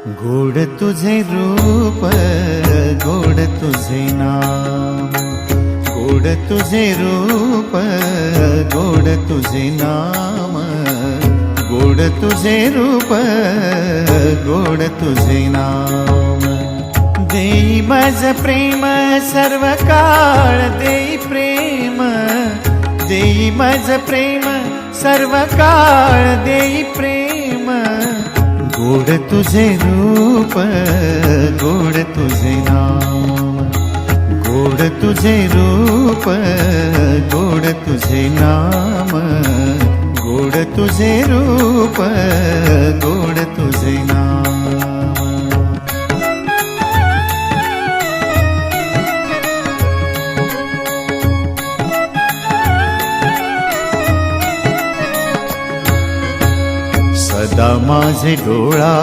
गोड तुझे रूप, गोड तुझे नाम, गोड तुझे रूप, गोड तुझे नाम, गोड तुझे रूप, गोड तुझे नाम। देई मज प्रेम सर्व काळ, देई प्रेम, देई मज प्रेम सर्व काळ, देई प्रेम। गोड तुझे रूप, गोड तुझे नाम, गोड तुझे रूप, गोड तुझे नाम, गोड तुझे रूप, गोड तुझे नाम। सदा माझे डोळा